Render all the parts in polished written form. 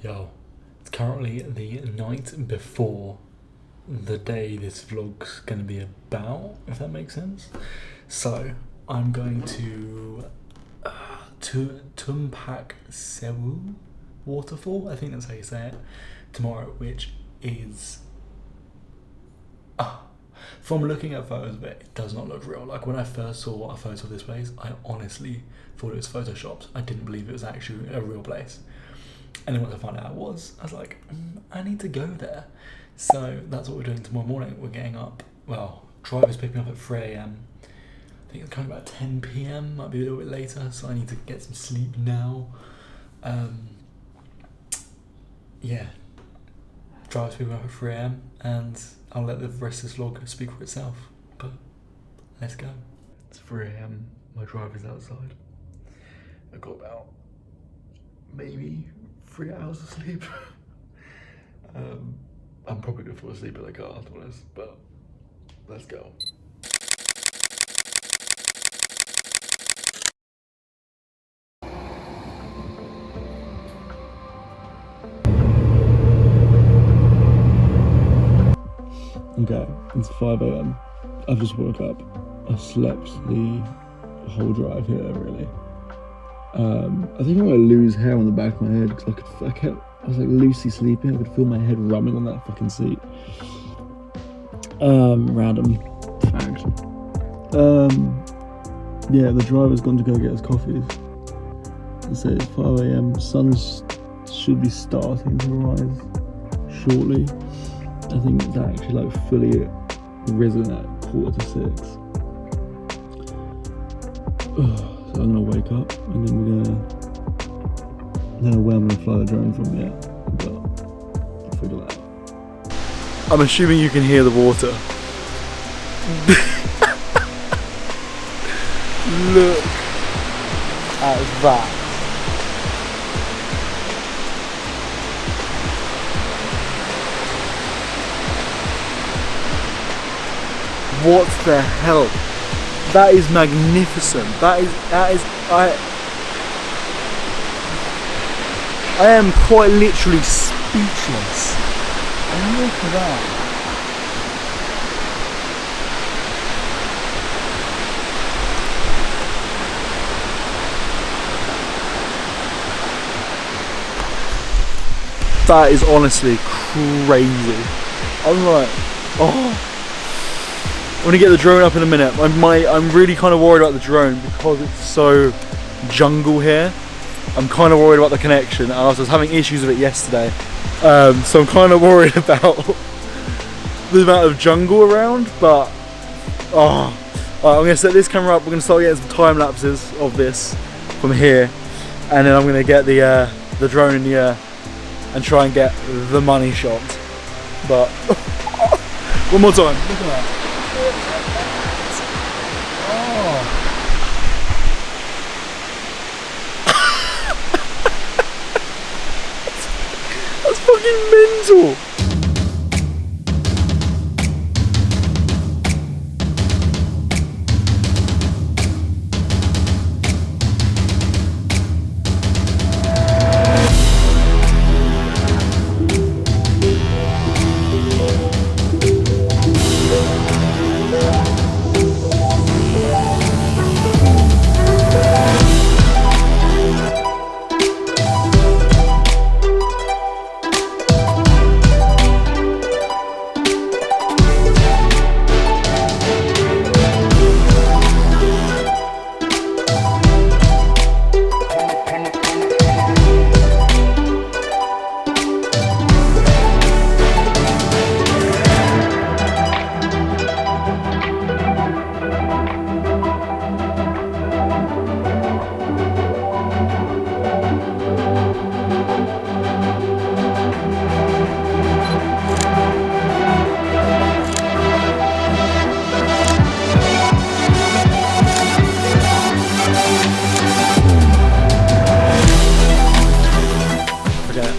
Yo, it's currently the night before the day this vlog's gonna be about, if that makes sense. So, I'm going to Tumpak Sewu Waterfall, I think that's how you say it, tomorrow, which is... from looking at photos of it, it does not look real. Like when I first saw a photo of this place, I honestly thought it was photoshopped. I didn't believe it was actually a real place. And then once I found out it was, I was like, I need to go there. So that's what we're doing tomorrow morning. We're getting up, well, driver's picking up at 3 AM. I think it's kind of about 10 PM, might be a little bit later, so I need to get some sleep now. Yeah, driver's picking up at 3 AM, and I'll let the rest of this vlog speak for itself, but let's go. It's 3 AM, my driver's outside. I've got about maybe 3 hours of sleep. I'm probably gonna fall asleep in the car, to be honest, but let's go. Okay, it's 5 AM. I've just woke up. I slept the whole drive here, really. I think I'm gonna lose hair on the back of my head because I was like loosely sleeping. I could feel my head rubbing on that fucking seat. Random fact. Yeah, the driver's gone to go get us coffees. It says 5 AM. Sun should be starting to rise shortly. I think it's actually like fully risen at 5:45. So I'm gonna wake up and then I don't know where I'm gonna fly the drone from yet, but I'll figure that out. I'm assuming you can hear the water. Look at that. What the hell? That is magnificent. That is I am quite literally speechless. And look at that. That is honestly crazy. I'm like, oh. I'm gonna get the drone up in a minute. I'm really kind of worried about the drone because it's so jungle here. I'm kind of worried about the connection. I was having issues with it yesterday. So I'm kind of worried about the amount of jungle around, but right, I'm gonna set this camera up. We're gonna start getting some time lapses of this from here, and then I'm gonna get the drone in the air and try and get the money shot. But one more time, look at that. That's fucking mental.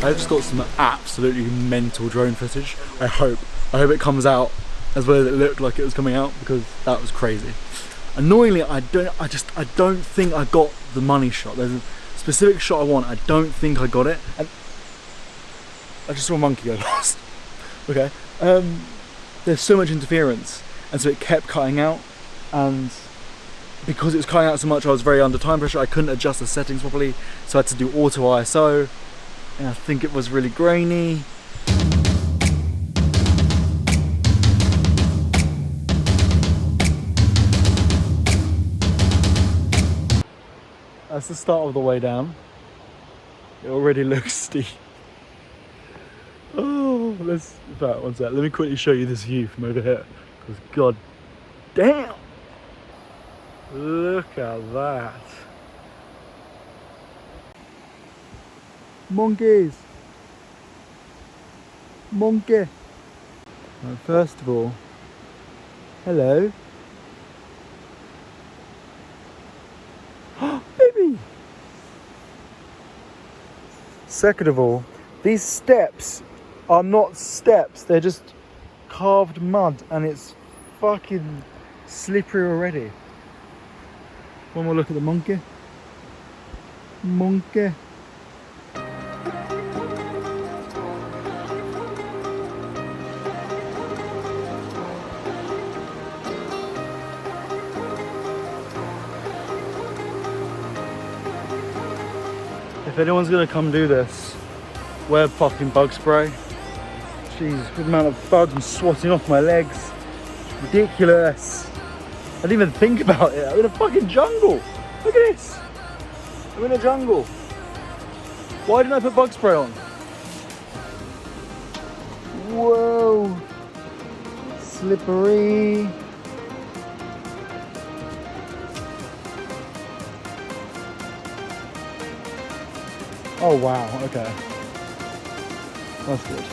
I've just got some absolutely mental drone footage. I hope it comes out as well as it looked like it was coming out, because that was crazy. Annoyingly, I don't think I got the money shot. There's a specific shot I want. I don't think I got it. And I just saw a monkey go past. Okay. There's so much interference, and so it kept cutting out, and because it was cutting out so much, I was very under time pressure. I couldn't adjust the settings properly, so I had to do auto ISO, and I think it was really grainy. That's the start of the way down. It already looks steep. Oh, in fact, one sec. Let me quickly show you this view from over here, because god damn! Look at that. Monkeys! Monkey! Right, first of all, hello. Baby! Second of all, these steps are not steps, they're just carved mud, and it's fucking slippery already. One more look at the monkey. Monkey. If anyone's gonna come do this, wear fucking bug spray. Jeez, the amount of bugs swatting off my legs. Ridiculous. I didn't even think about it. I'm in a fucking jungle. Look at this. I'm in a jungle. Why didn't I put bug spray on? Whoa. Slippery. Oh wow, okay. That's good.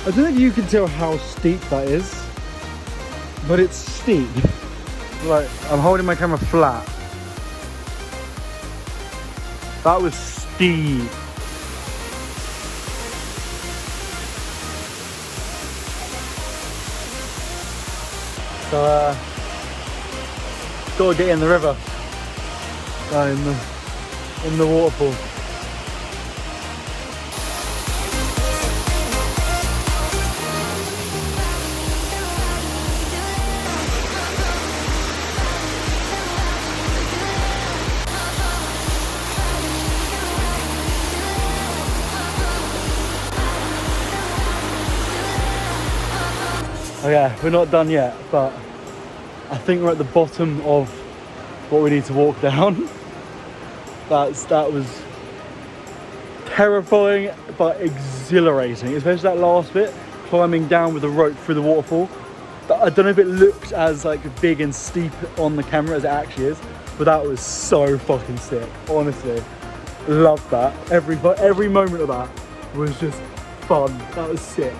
I don't think you can tell how steep that is, but it's steep. Like, I'm holding my camera flat. That was steep. So, gotta get in the river. In the waterfall. Okay, we're not done yet, but I think we're at the bottom of what we need to walk down. That was terrifying but exhilarating, especially that last bit, climbing down with the rope through the waterfall. I don't know if it looked as like big and steep on the camera as it actually is, but that was so fucking sick. Honestly, loved that. Every moment of that was just fun. That was sick.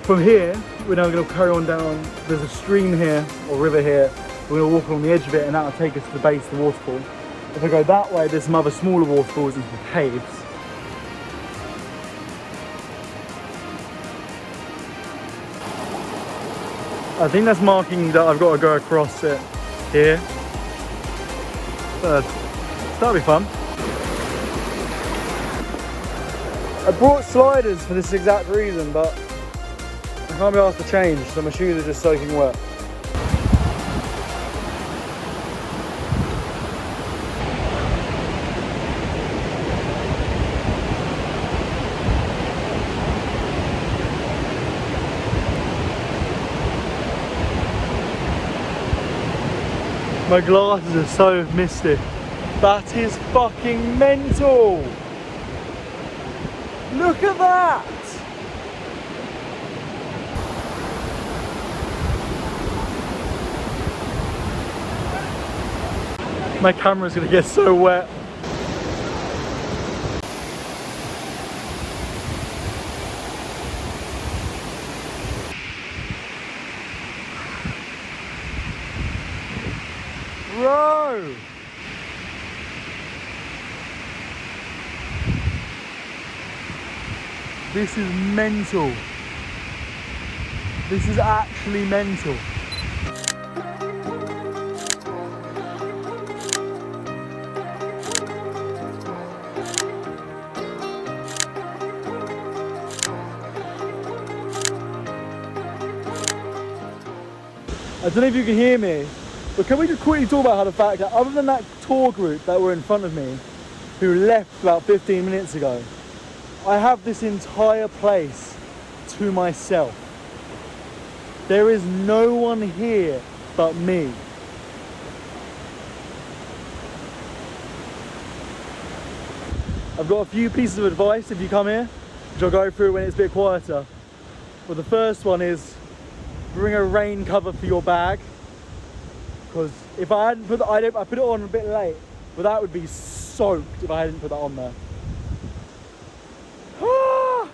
From here, we're now going to carry on down. There's a stream here, or river here. We're going to walk along the edge of it, and that'll take us to the base of the waterfall. If I go that way, there's some other smaller waterfalls and some caves. I think that's marking that I've got to go across it here. So that'll be fun. I brought sliders for this exact reason, but I can't be asked to change, so my shoes are just soaking wet. My glasses are so misty. That is fucking mental! Look at that! My camera's gonna get so wet. Bro! This is mental. This is actually mental. I don't know if you can hear me, but can we just quickly talk about how the fact that other than that tour group that were in front of me, who left about 15 minutes ago, I have this entire place to myself. There is no one here but me. I've got a few pieces of advice if you come here, which I'll go through when it's a bit quieter. But the first one is bring a rain cover for your bag, because if I hadn't put I put it on a bit late, but that would be soaked if I hadn't put that on there. Ah,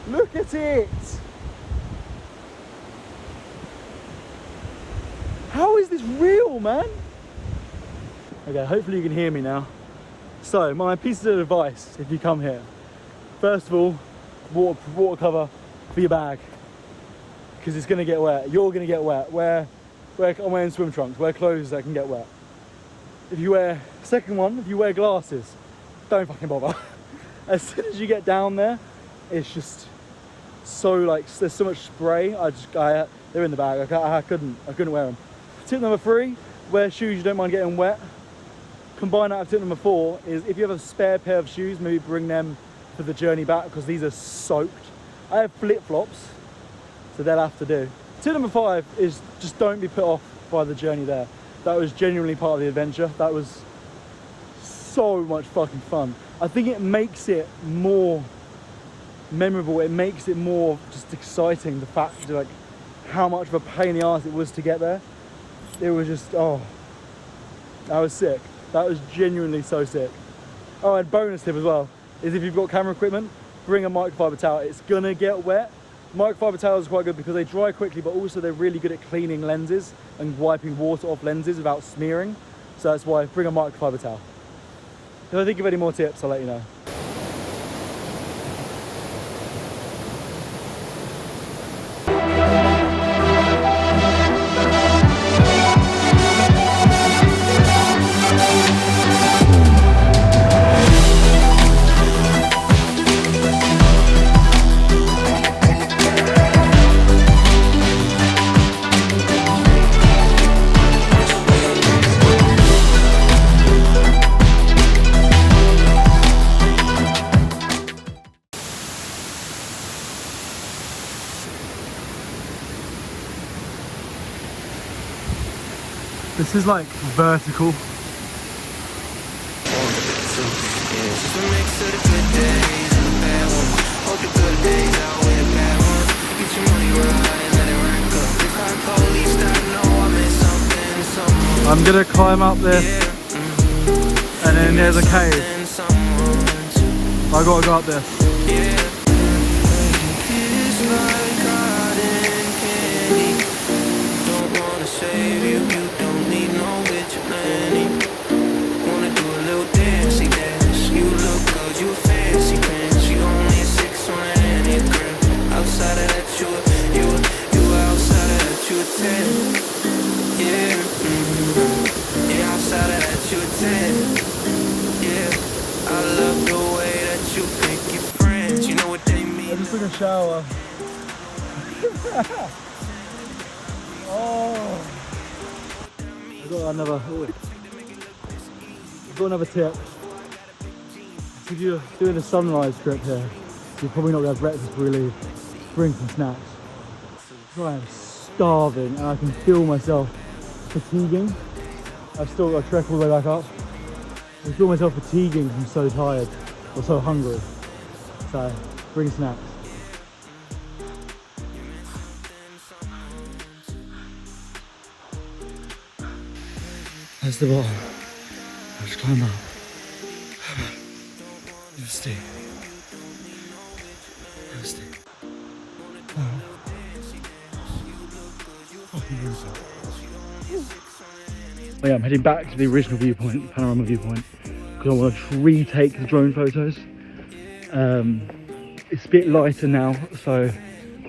look at it! How is this real, man? Okay, hopefully you can hear me now. So, my pieces of advice if you come here. First of all, water cover for your bag, because it's gonna get wet. You're gonna get wet. I'm wearing swim trunks. Wear clothes that can get wet. If you wear, second one, if you wear glasses, don't fucking bother. As soon as you get down there, it's just so like, there's so much spray. They're in the bag. I couldn't wear them. Tip number 3, wear shoes you don't mind getting wet. Combine that with tip number 4 is if you have a spare pair of shoes, maybe bring them for the journey back, because these are soaked. I have flip-flops, so they'll have to do. Tip number 5 is just don't be put off by the journey there. That was genuinely part of the adventure. That was so much fucking fun. I think it makes it more memorable. It makes it more just exciting, the fact like how much of a pain in the arse it was to get there. It was just, oh, that was sick. That was genuinely so sick. Oh, and bonus tip as well is if you've got camera equipment, bring a microfiber towel. It's gonna get wet. Microfiber towels are quite good because they dry quickly, but also they're really good at cleaning lenses and wiping water off lenses without smearing. So that's why bring a microfiber towel. If I think of any more tips, I'll let you know. This is like vertical. I'm gonna climb up this, and then there's a cave. I gotta go up this. I just took a shower. Oh, I've got another tip. If you're doing a sunrise trip here, you're probably not going to have breakfast before we leave. Bring some snacks. I am starving and I can feel myself fatiguing. I've still got to trek all the way back up. I feel myself fatiguing because I'm so tired or so hungry. So, bring snacks. That's the bottom. Let's climb up. Let's stay. Let's stay. Oh yeah, I'm heading back to the original viewpoint, the panorama viewpoint, because I want to retake the drone photos. It's a bit lighter now, so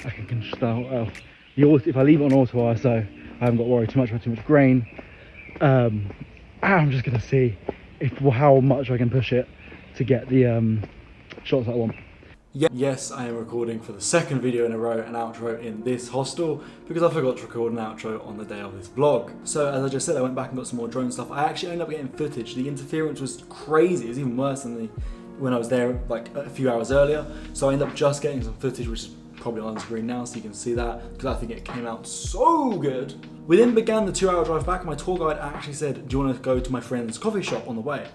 I can control. If I leave it on auto ISO, I haven't got to worry too much about too much grain. I'm just going to see how much I can push it to get the shots that I want. Yes, I am recording for the second video in a row an outro in this hostel because I forgot to record an outro on the day of this vlog. So as I just said, I went back and got some more drone stuff. I actually ended up getting footage. The interference was crazy. It was even worse than when I was there like a few hours earlier. So I ended up just getting some footage, which is probably on the screen now so you can see that, because I think it came out so good. We then began the 2-hour drive back and my tour guide actually said, do you want to go to my friend's coffee shop on the way?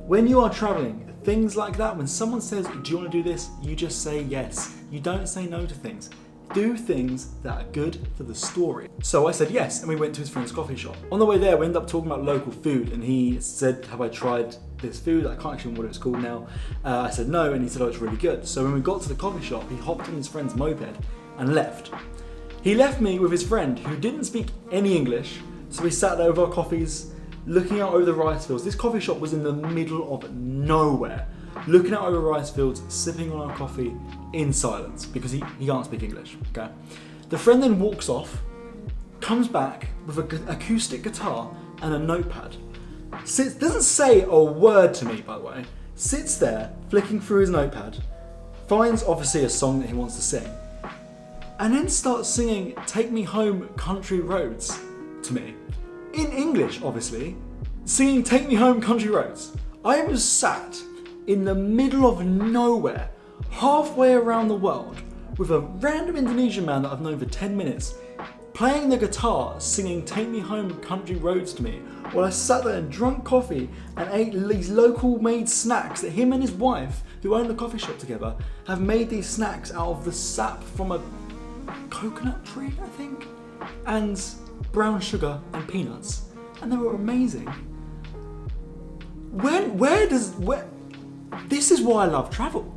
When you are traveling, things like that, when someone says, do you want to do this? You just say yes. You don't say no to things. Do things that are good for the story. So I said yes, and we went to his friend's coffee shop. On the way there, we ended up talking about local food, and he said, have I tried this food? I can't actually remember what it was called now. I said no, and he said, oh, it's really good. So when we got to the coffee shop, he hopped on his friend's moped and left. He left me with his friend, who didn't speak any English, so we sat there with our coffees, looking out over the rice fields. This coffee shop was in the middle of nowhere. Looking out over rice fields, sipping on our coffee in silence because he can't speak English, okay? The friend then walks off, comes back with an acoustic guitar and a notepad. Doesn't say a word to me, by the way. Sits there, flicking through his notepad, finds obviously a song that he wants to sing, and then starts singing Take Me Home Country Roads to me. In English, obviously, singing Take Me Home Country Roads. I was sat in the middle of nowhere, halfway around the world, with a random Indonesian man that I've known for 10 minutes, playing the guitar, singing Take Me Home Country Roads to me, while I sat there and drank coffee and ate these local made snacks that him and his wife, who own the coffee shop together, have made these snacks out of the sap from a coconut tree, I think, and brown sugar and peanuts, and they were amazing. This is why I love travel.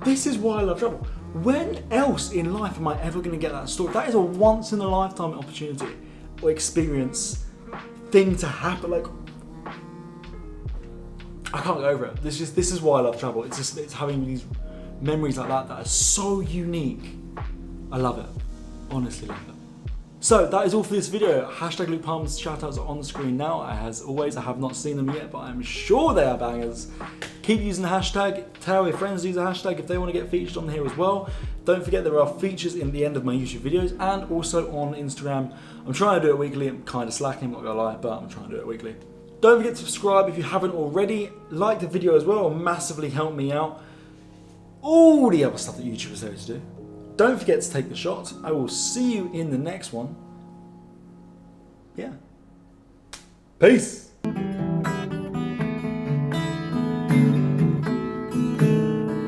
This is why I love travel. When else in life am I ever going to get that story? That is a once in a lifetime opportunity or experience thing to happen. Like, I can't get over it. This is why I love travel. It's having these memories like that are so unique. I love it. Honestly love it. So that is all for this video. Hashtag LukePalms shoutouts are on the screen now. As always, I have not seen them yet, but I'm sure they are bangers. Keep using the hashtag. Tell your friends to use the hashtag if they want to get featured on here as well. Don't forget there are features in the end of my YouTube videos and also on Instagram. I'm trying to do it weekly. I'm kind of slacking, I'm not gonna lie, but I'm trying to do it weekly. Don't forget to subscribe if you haven't already. Like the video as well, it'll massively help me out. All the other stuff that YouTubers say to do. Don't forget to take the shot. I will see you in the next one. Yeah. Peace.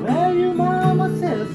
Well, your mama says,